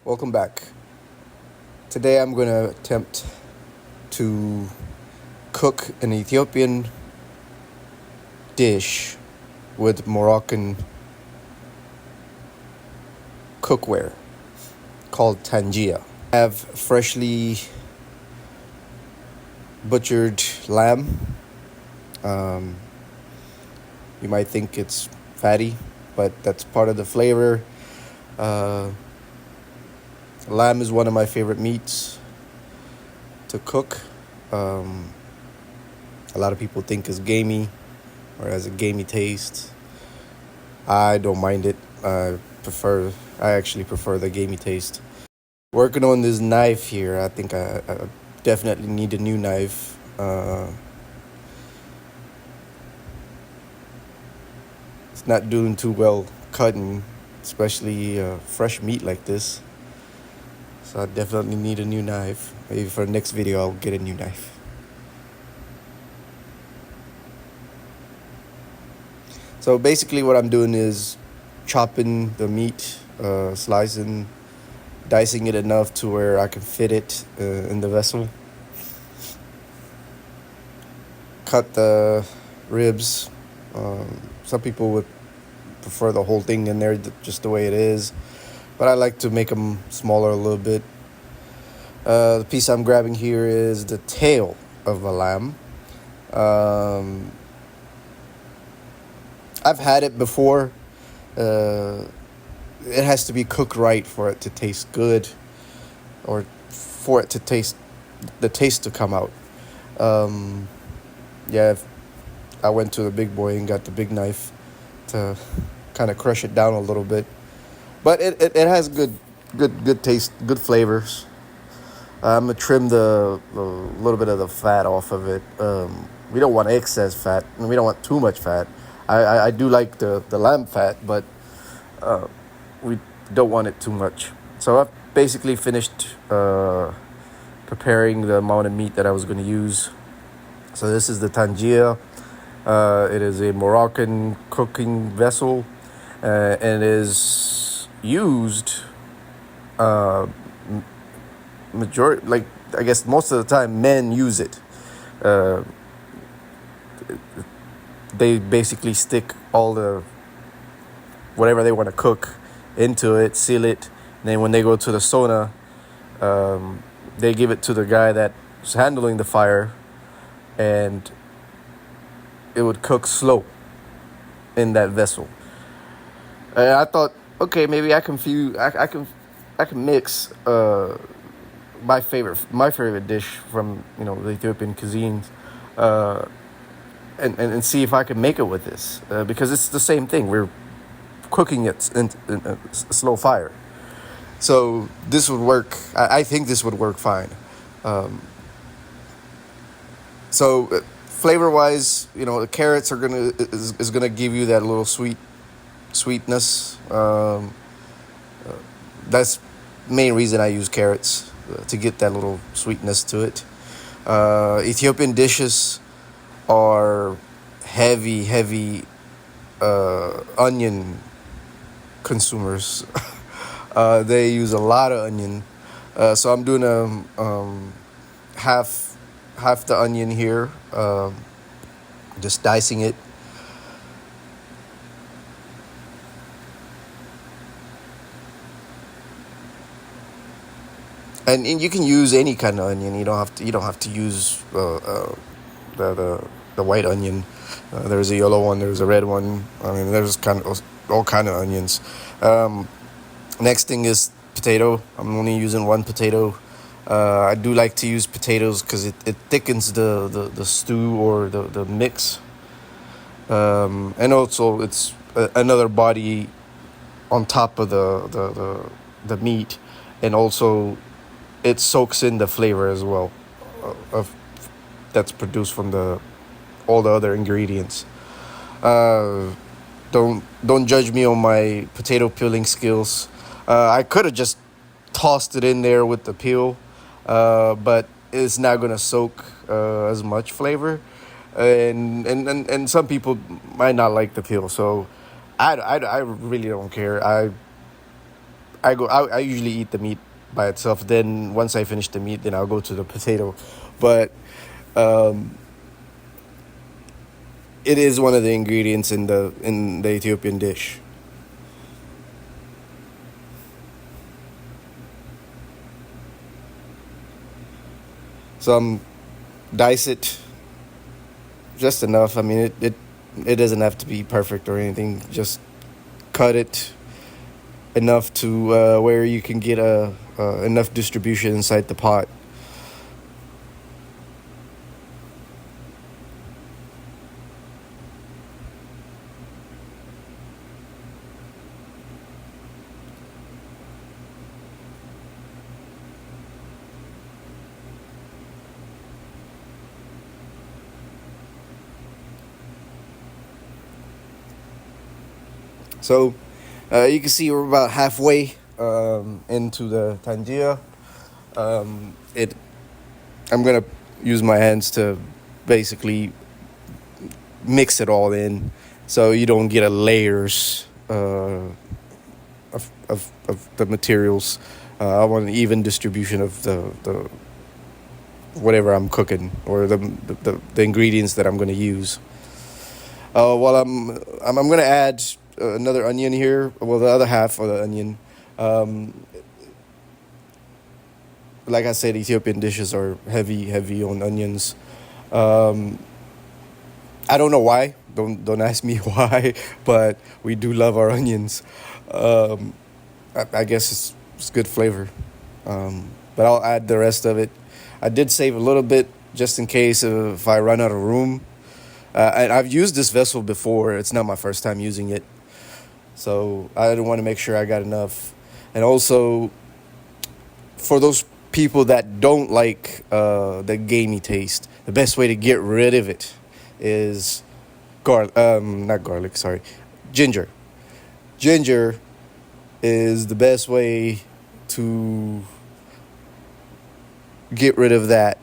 Welcome back. Today I'm going to attempt to cook an Ethiopian dish with Moroccan cookware called Tangia. I have freshly butchered lamb. You might think it's fatty, but that's part of the flavor. Lamb is one of my favorite meats to cook. A lot of people think it's gamey or has a gamey taste. I don't mind it. I actually prefer the gamey taste. Working on this knife here, I think I definitely need a new knife. It's not doing too well cutting, especially fresh meat like this. So I definitely need a new knife. Maybe for the next video, I'll get a new knife. So basically what I'm doing is chopping the meat, slicing, dicing it enough to where I can fit it in the vessel. Cut the ribs. Some people would prefer the whole thing in there just the way it is, but I like to make them smaller a little bit. The piece I'm grabbing here is the tail of a lamb. I've had it before. It has to be cooked right for it to taste good, or for it to the taste to come out. I went to the big boy and got the big knife to kind of crush it down a little bit, but it has good taste, good flavors. I'm gonna trim the little bit of the fat off of it. We don't want excess fat, and we don't want too much fat. I do like the lamb fat, but we don't want it too much. So I've basically finished preparing the amount of meat that I was going to use. So this is the Tangia. It is a Moroccan cooking vessel, and it is used majority, like I guess most of the time men use it. They basically stick all the whatever they want to cook into it, seal it, and then when they go to the sauna, they give it to the guy that's handling the fire, and it would cook slow in that vessel. And I thought, okay, maybe I can mix my favorite dish from the Ethiopian cuisine, and see if I can make it with this, because it's the same thing. We're cooking it in a slow fire, so this would work. I think this would work fine. So flavor wise, the carrots is gonna give you that little sweetness. That's the main reason I use carrots, to get that little sweetness to it. Ethiopian dishes are heavy onion consumers. They use a lot of onion, so I'm doing half the onion here, just dicing it. And you can use any kind of onion. You don't have to use the white onion. There's a yellow one. There's a red one. I mean, there's all kind of onions. Next thing is potato. I'm only using one potato. I do like to use potatoes because it thickens the stew or the mix. And also it's another body on top of the meat, and also it soaks in the flavor as well of that's produced from all the other ingredients. Don't judge me on my potato peeling skills. I could have just tossed it in there with the peel, but it's not gonna soak as much flavor, and some people might not like the peel. So I really don't care. I usually eat the meat by itself. Then once I finish the meat, then I'll go to the potato. But um, it is one of the ingredients in the Ethiopian dish. Some dice it just enough. I mean, it doesn't have to be perfect or anything. Just cut it enough to where you can get enough distribution inside the pot. So you can see we're about halfway into the tangia. It. I'm gonna use my hands to basically mix it all in, so you don't get a layers of the materials. I want an even distribution of the whatever I'm cooking or the ingredients that I'm going to use. While I'm going to add another onion here. Well, the other half of the onion. Um, like I said, Ethiopian dishes are heavy on onions. Um, I don't know why. Don't ask me why, but we do love our onions. Um, I guess it's good flavor. But I'll add the rest of it. I did save a little bit just in case if I run out of room. And I've used this vessel before. It's not my first time using it, so I want to make sure I got enough. And also, for those people that don't like the gamey taste, the best way to get rid of it is not garlic. Sorry, ginger. Ginger is the best way to get rid of that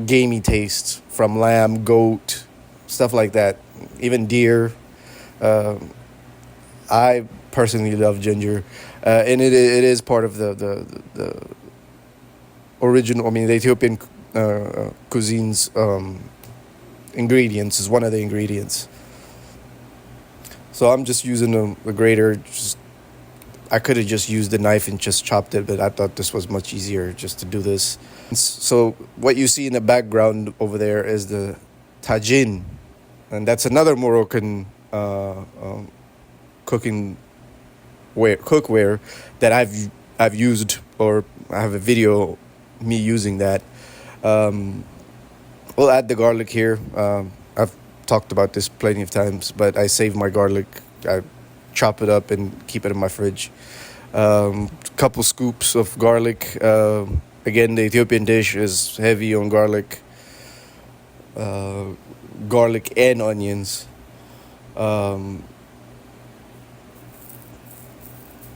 gamey taste from lamb, goat, stuff like that, even deer. I personally love ginger, and it is part of the original. I mean, the Ethiopian cuisine's ingredients is one of the ingredients. So I'm just using a grater. I could have just used the knife and just chopped it, but I thought this was much easier just to do this. So what you see in the background over there is the tajin, and that's another Moroccan cookware that I've used, or I have a video me using that. We'll add the garlic here. I've talked about this plenty of times, but I save my garlic. I chop it up and keep it in my fridge. Couple scoops of garlic. Again, the Ethiopian dish is heavy on garlic, garlic and onions.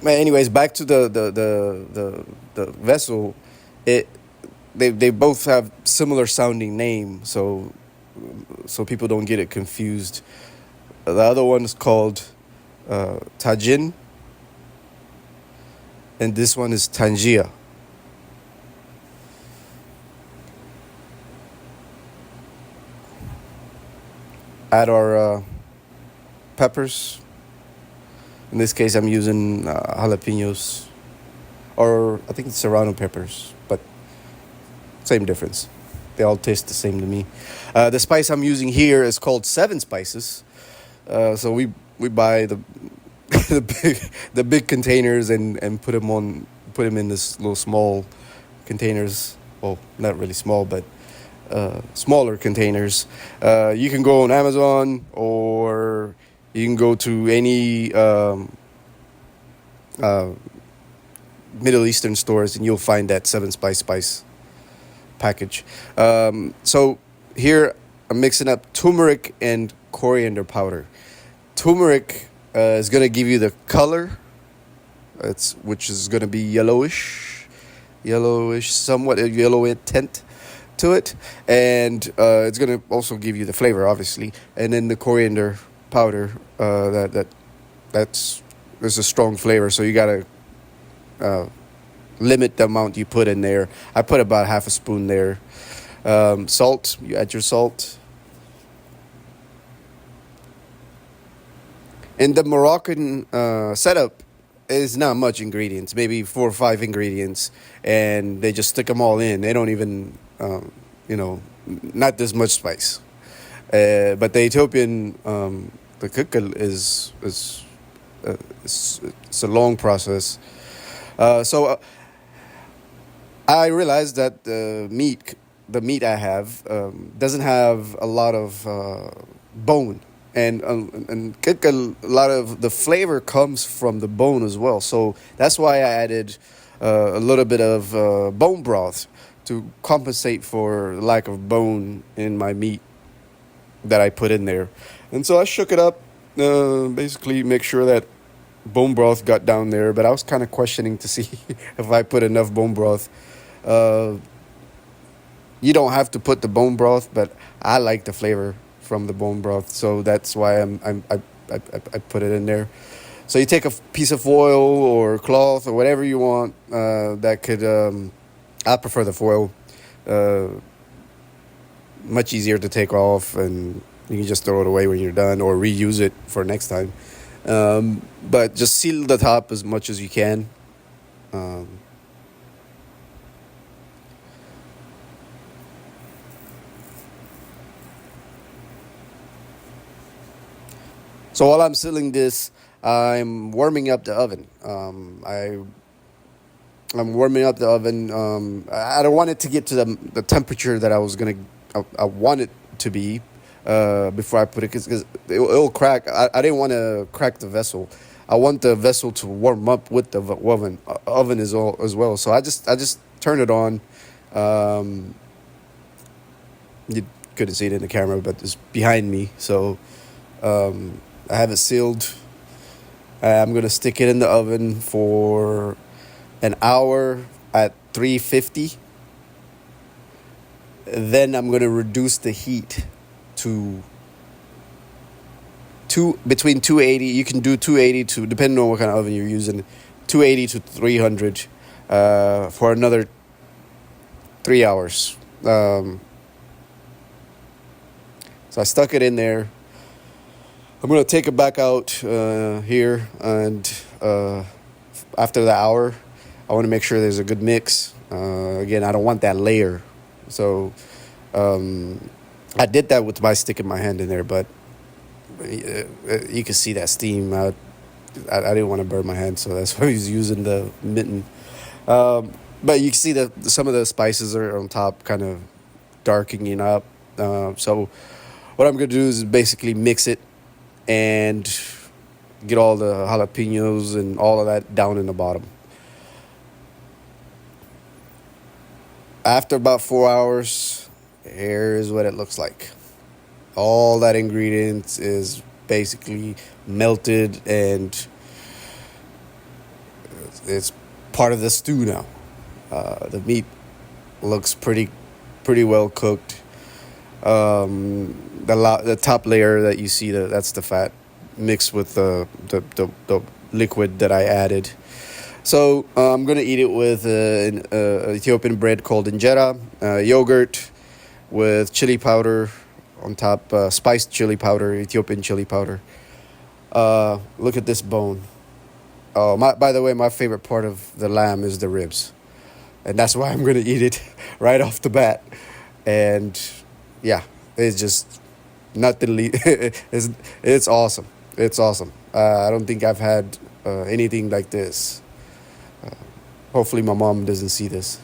Anyways, back to the vessel. They both have similar sounding name, so people don't get it confused. The other one is called Tajin, and this one is Tangia. Add our peppers. In this case, I'm using jalapenos, or I think it's serrano peppers, but same difference. They all taste the same to me. The spice I'm using here is called 7 spices. So we buy the big containers and put them in this little small containers. Well, not really small, but smaller containers. You can go on Amazon, or you can go to any Middle Eastern stores, and you'll find that 7 spice package. So here I'm mixing up turmeric and coriander powder. Turmeric is going to give you the color, which is going to be yellowish, somewhat a yellow tint to it, and it's going to also give you the flavor, obviously. And then the coriander powder, that's there's a strong flavor, so you gotta limit the amount you put in there. I put about half a spoon there. Salt, you add your salt. In the Moroccan setup, is not much ingredients, maybe 4 or 5 ingredients, and they just stick them all in. They don't even, you know, not this much spice. But the Ethiopian, the KeKel it's a long process. So I realized that the meat I have doesn't have a lot of bone, and KeKel, a lot of the flavor comes from the bone as well. So that's why I added a little bit of bone broth to compensate for the lack of bone in my meat that I put in there. And so I shook it up, basically make sure that bone broth got down there. But I was kind of questioning to see if I put enough bone broth. You don't have to put the bone broth, but I like the flavor from the bone broth, so that's why I put it in there. So you take a piece of foil or cloth or whatever you want that could. I prefer the foil. Much easier to take off, and you can just throw it away when you're done or reuse it for next time. But just seal the top as much as you can. So while I'm sealing this, I'm warming up the oven. I'm warming up the oven. I don't want it to get to the temperature that I want it to be before I put it, because it'll crack. I didn't want to crack the vessel. I want the vessel to warm up with the oven as well. So I just turn it on. You couldn't see it in the camera, but it's behind me. So I have it sealed. I'm gonna stick it in the oven for an hour at 350. Then I'm gonna reduce the heat to between 280. You can do 280 to, depending on what kind of oven you're using, 280 to 300 for another 3 hours. So I stuck it in there. I'm going to take it back out here, and after the hour, I want to make sure there's a good mix. Again, I don't want that layer. So I did that with my sticking my hand in there, but you can see that steam. I didn't want to burn my hand, so that's why I was using the mitten. But you can see that some of the spices are on top, kind of darkening up. So what I'm going to do is basically mix it and get all the jalapenos and all of that down in the bottom. After about 4 hours, here's what it looks like. All that ingredients is basically melted, and it's part of the stew now. The meat looks pretty well cooked. The top layer that you see, that's the fat mixed with the liquid that I added. So I'm gonna eat it with an Ethiopian bread called injera, yogurt with chili powder on top, spiced chili powder, Ethiopian chili powder. Look at this bone. Oh, by the way, my favorite part of the lamb is the ribs, and that's why I'm gonna eat it right off the bat. And yeah, it's just nothing. It's awesome. It's awesome. I don't think I've had anything like this. Hopefully, my mom doesn't see this.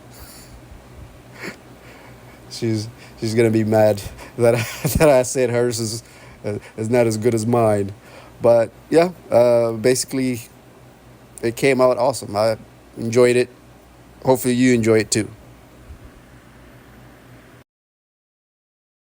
She's gonna be mad that I said hers is not as good as mine. But yeah, basically, it came out awesome. I enjoyed it. Hopefully, you enjoy it too.